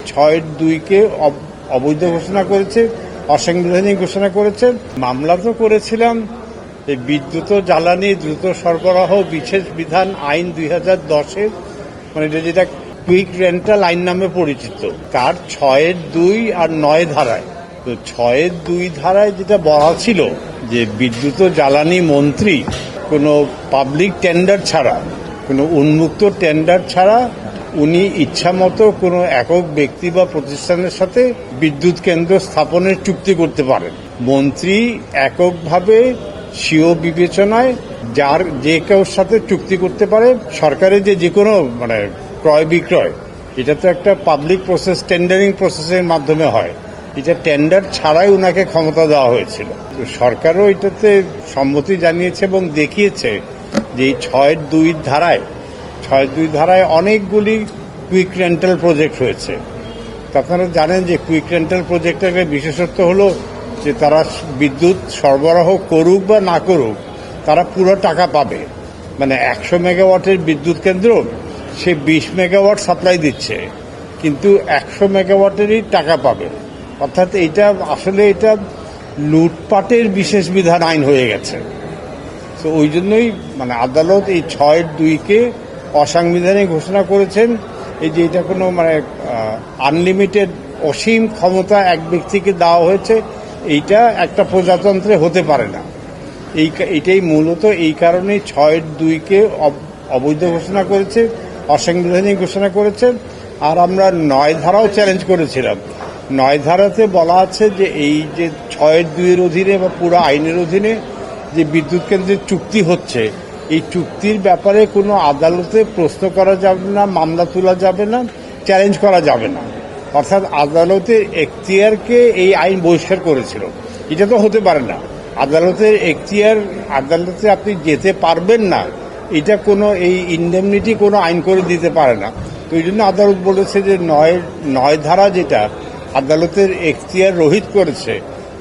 6-2-কে অবৈধ ঘোষণা করেছে, অসাংবিধানিক ঘোষণা করেছে। মামলা তো করেছিলাম এই বিদ্যুৎ ও জ্বালানি দ্রুত সরবরাহ বিশেষ বিধান আইন 2010-এর, মানে যেটা কুইক রেন্টাল আইন নামে পরিচিত, তার 6-2 আর 9 ধারায়। তো 6-2 ধারায় যেটা বলা ছিল যে বিদ্যুৎ ও জ্বালানি মন্ত্রী কোনো পাবলিক টেন্ডার ছাড়া, কোনো উন্মুক্ত টেন্ডার ছাড়া উনি ইচ্ছামতো কোনো একক ব্যক্তি বা প্রতিষ্ঠানের সাথে বিদ্যুৎ কেন্দ্র স্থাপনের চুক্তি করতে পারেন। মন্ত্রী এককভাবে স্বীয় বিবেচনায় যে কেউ সাথে চুক্তি করতে পারে। সরকারের যে কোনো মানে ক্রয় বিক্রয়, এটা তো একটা পাবলিক প্রসেস, টেন্ডারিং প্রসেসের মাধ্যমে হয়। এটা টেন্ডার ছাড়াই উনাকে ক্ষমতা দেওয়া হয়েছিল। সরকারও এটাতে সম্মতি জানিয়েছে এবং দেখিয়েছে যে এই 6-2 ধারায় অনেকগুলি কুইক রেন্টাল প্রজেক্ট হয়েছে। আপনারা জানেন যে কুইক রেন্টাল প্রজেক্টের একটা বিশেষত্ব হলো যে তারা বিদ্যুৎ সরবরাহ করুক বা না করুক, তারা পুরো টাকা পাবে। মানে 100 মেগাওয়াটের বিদ্যুৎ কেন্দ্র সে 20 মেগাওয়াট সাপ্লাই দিচ্ছে, কিন্তু 100 মেগাওয়াটেরই টাকা পাবে। অর্থাৎ এটা লুটপাটের বিশেষ বিধান আইন হয়ে গেছে। তো ওই জন্যই মানে আদালত এই 6-2-কে অসাংবিধানিক ঘোষণা করেছেন। এই যে এটা কোনো মানে আনলিমিটেড অসীম ক্ষমতা এক ব্যক্তিকে দেওয়া হয়েছে, এইটা একটা প্রজাতন্ত্রে হতে পারে না। এইটাই মূলত এই কারণেই 6-2-কে অবৈধ ঘোষণা করেছে, অসাংবিধানিক ঘোষণা করেছে। আর আমরা 9 ধারাও চ্যালেঞ্জ করেছিলাম। 9 ধারাতে বলা আছে যে এই যে 6-2-এর অধীনে বা পুরো আইনের অধীনে যে বিদ্যুৎ কেন্দ্রের চুক্তি হচ্ছে, এই চুক্তির ব্যাপারে কোনো আদালতে প্রশ্ন করা যাবে না, মামলা তোলা যাবে না, চ্যালেঞ্জ করা যাবে না। অর্থাৎ আদালতের এখতিয়ারকে এই আইন বহিষ্কার করেছিল। এটা তো হতে পারে না। আদালতের এখতিয়ার, আদালতে আপনি যেতে পারবেন না, এটা কোনো এই ইনডেমনিটি কোনো আইন করে দিতে পারে না। তো এই জন্য আদালত বলেছে যে 9 ধারা যেটা আদালতের এখতিয়ার রহিত করেছে,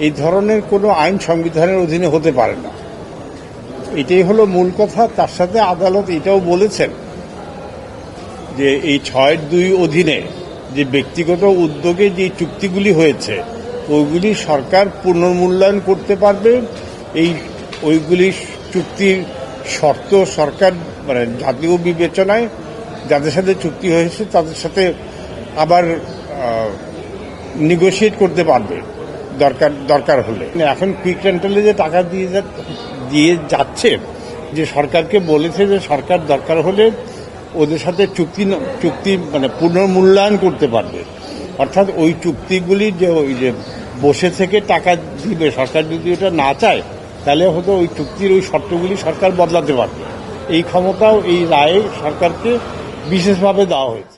এই ধরনের কোনো আইন সংবিধানের অধীনে হতে পারে না। এটাই হলো মূল কথা। তার সাথে আদালত এটাও বলেছেন যে এই 6-2 অধীনে যে ব্যক্তিগত উদ্যোগে যে চুক্তিগুলি হয়েছে, ওইগুলি সরকার পুনর্মূল্যায়ন করতে পারবে। ওইগুলি চুক্তির শর্ত সরকার মানে জাতীয় বিবেচনায় যাদের সাথে চুক্তি হয়েছে তাদের সাথে আবার নেগোশিয়েট করতে পারবে দরকার হলে। এখন কুইক রেন্টালে যে টাকা দিয়ে যাচ্ছে, যে সরকারকে বলেছে যে সরকার দরকার হলে ওদের সাথে চুক্তি মানে পুনর্মূল্যায়ন করতে পারবে। অর্থাৎ ওই চুক্তিগুলি যে ওই যে বসে থেকে টাকা দিবে, সরকার যদি ওটা না চায় তাহলে হয়তো ওই চুক্তির ওই শর্তগুলি সরকার বদলাতে পারবে। এই ক্ষমতাও এই রায়ে সরকারকে বিশেষভাবে দেওয়া হয়েছে।